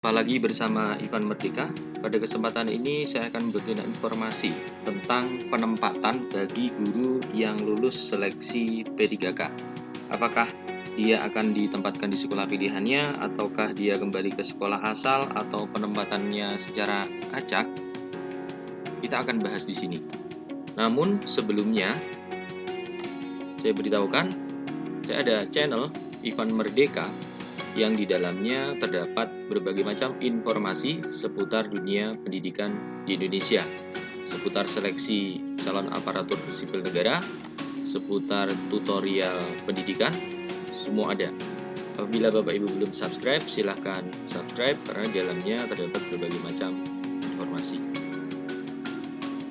Jumpa lagi bersama Ivan Merdeka. Pada kesempatan ini saya akan memberikan informasi tentang penempatan bagi guru yang lulus seleksi P3K. Apakah dia akan ditempatkan di sekolah pilihannya, ataukah dia kembali ke sekolah asal, atau penempatannya secara acak? Kita akan bahas di sini. Namun sebelumnya, saya beritahukan, saya ada channel Ivan Merdeka yang di dalamnya terdapat berbagai macam informasi seputar dunia pendidikan di Indonesia, seputar seleksi calon aparatur sipil negara, seputar tutorial pendidikan, semua ada. Apabila Bapak Ibu belum subscribe, silahkan subscribe karena di dalamnya terdapat berbagai macam informasi.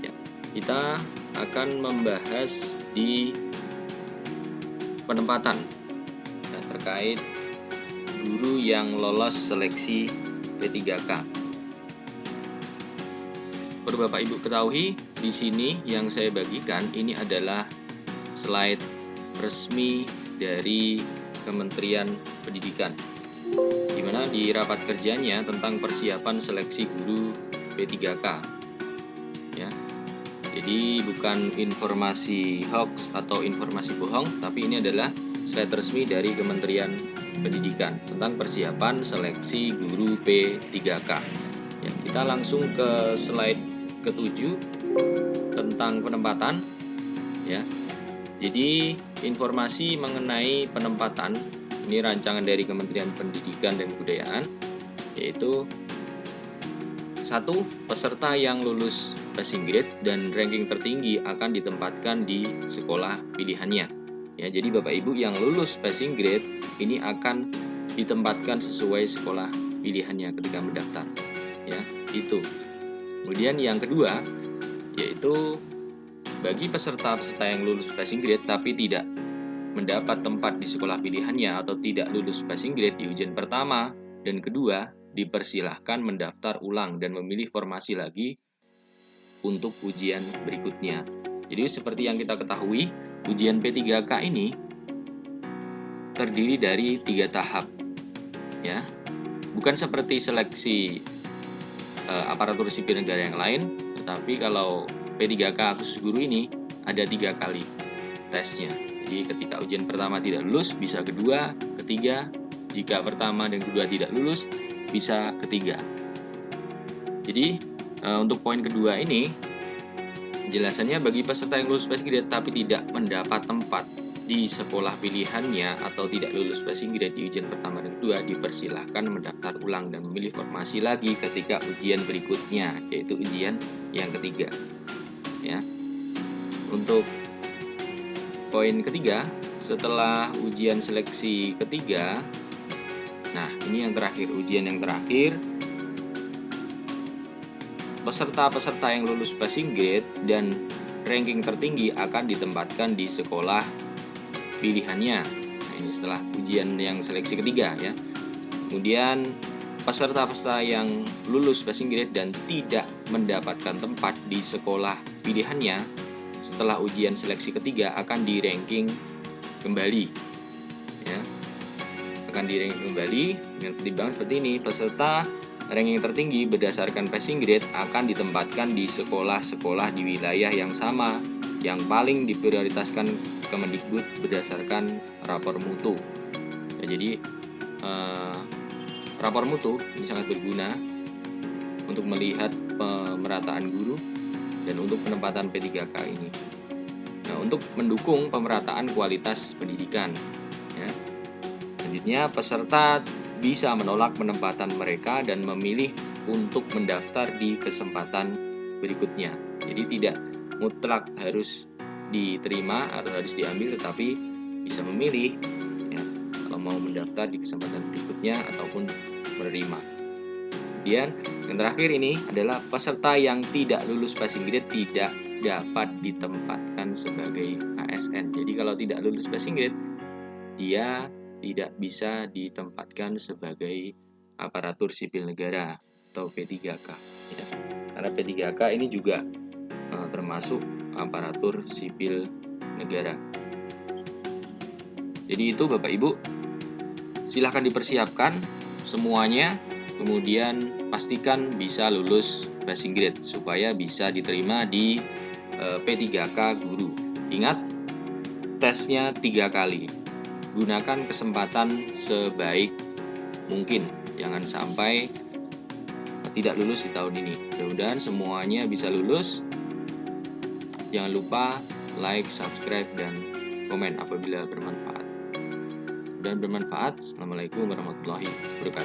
Ya, kita akan membahas di penempatan terkait guru yang lolos seleksi P3K. Perlu Bapak Ibu ketahui, di sini yang saya bagikan ini adalah slide resmi dari Kementerian Pendidikan, di mana di rapat kerjanya tentang persiapan seleksi guru P3K. Ya. Jadi bukan informasi hoax atau informasi bohong, tapi ini adalah slide resmi dari Kementerian Pendidikan tentang persiapan seleksi guru P3K. Ya, kita langsung ke slide ke-7 tentang penempatan. Ya, jadi informasi mengenai penempatan ini rancangan dari Kementerian Pendidikan dan Kebudayaan, yaitu 1. Peserta yang lulus passing grade dan ranking tertinggi akan ditempatkan di sekolah pilihannya. Ya, jadi Bapak Ibu yang lulus passing grade ini akan ditempatkan sesuai sekolah pilihannya ketika mendaftar. Ya, itu. Kemudian yang kedua, yaitu bagi peserta-peserta yang lulus passing grade tapi tidak mendapat tempat di sekolah pilihannya atau tidak lulus passing grade di ujian pertama dan kedua, dipersilahkan mendaftar ulang dan memilih formasi lagi untuk ujian berikutnya. Jadi seperti yang kita ketahui, ujian P3K ini terdiri dari 3 tahap. Ya. Bukan seperti seleksi aparatur sipil negara yang lain, tetapi kalau P3K khusus guru ini ada 3 kali tesnya. Jadi ketika ujian pertama tidak lulus, bisa kedua, ketiga. Jika pertama dan kedua tidak lulus, bisa ketiga. Jadi untuk poin kedua ini, penjelasannya bagi peserta yang lulus passing grade tapi tidak mendapat tempat di sekolah pilihannya atau tidak lulus passing grade di ujian pertama dan kedua, dipersilahkan mendaftar ulang dan memilih formasi lagi ketika ujian berikutnya, yaitu ujian yang ketiga. Ya. Untuk poin ketiga, setelah ujian seleksi ketiga, nah ini yang terakhir, ujian yang terakhir, peserta-peserta yang lulus passing grade dan ranking tertinggi akan ditempatkan di sekolah pilihannya. Nah, ini setelah ujian yang seleksi ketiga ya. Kemudian peserta-peserta yang lulus passing grade dan tidak mendapatkan tempat di sekolah pilihannya setelah ujian seleksi ketiga akan di-ranking kembali. Ya. Akan di-ranking kembali dengan pertimbangan seperti ini. Peserta ranking tertinggi berdasarkan passing grade akan ditempatkan di sekolah-sekolah di wilayah yang sama yang paling diprioritaskan Kemendikbud berdasarkan rapor mutu. Ya, jadi rapor mutu ini sangat berguna untuk melihat pemerataan guru dan untuk penempatan P3K ini. Nah, untuk mendukung pemerataan kualitas pendidikan. Ya. Selanjutnya, peserta bisa menolak penempatan mereka dan memilih untuk mendaftar di kesempatan berikutnya. Jadi tidak mutlak harus diterima atau harus diambil, tetapi bisa memilih ya, kalau mau mendaftar di kesempatan berikutnya ataupun menerima. Kemudian yang terakhir ini adalah peserta yang tidak lulus passing grade tidak dapat ditempatkan sebagai ASN. Jadi kalau tidak lulus passing grade, dia tidak bisa ditempatkan sebagai aparatur sipil negara atau P3K. Ya. Karena P3K ini juga termasuk aparatur sipil negara. Jadi itu Bapak Ibu, silahkan dipersiapkan semuanya kemudian pastikan bisa lulus passing grade supaya bisa diterima di P3K Guru. Ingat, tesnya 3 kali. Gunakan kesempatan sebaik mungkin, jangan sampai tidak lulus di tahun ini. Mudah-mudahan semuanya bisa lulus. Jangan lupa like, subscribe, dan komen apabila bermanfaat. Dan bermanfaat. Assalamualaikum warahmatullahi wabarakatuh.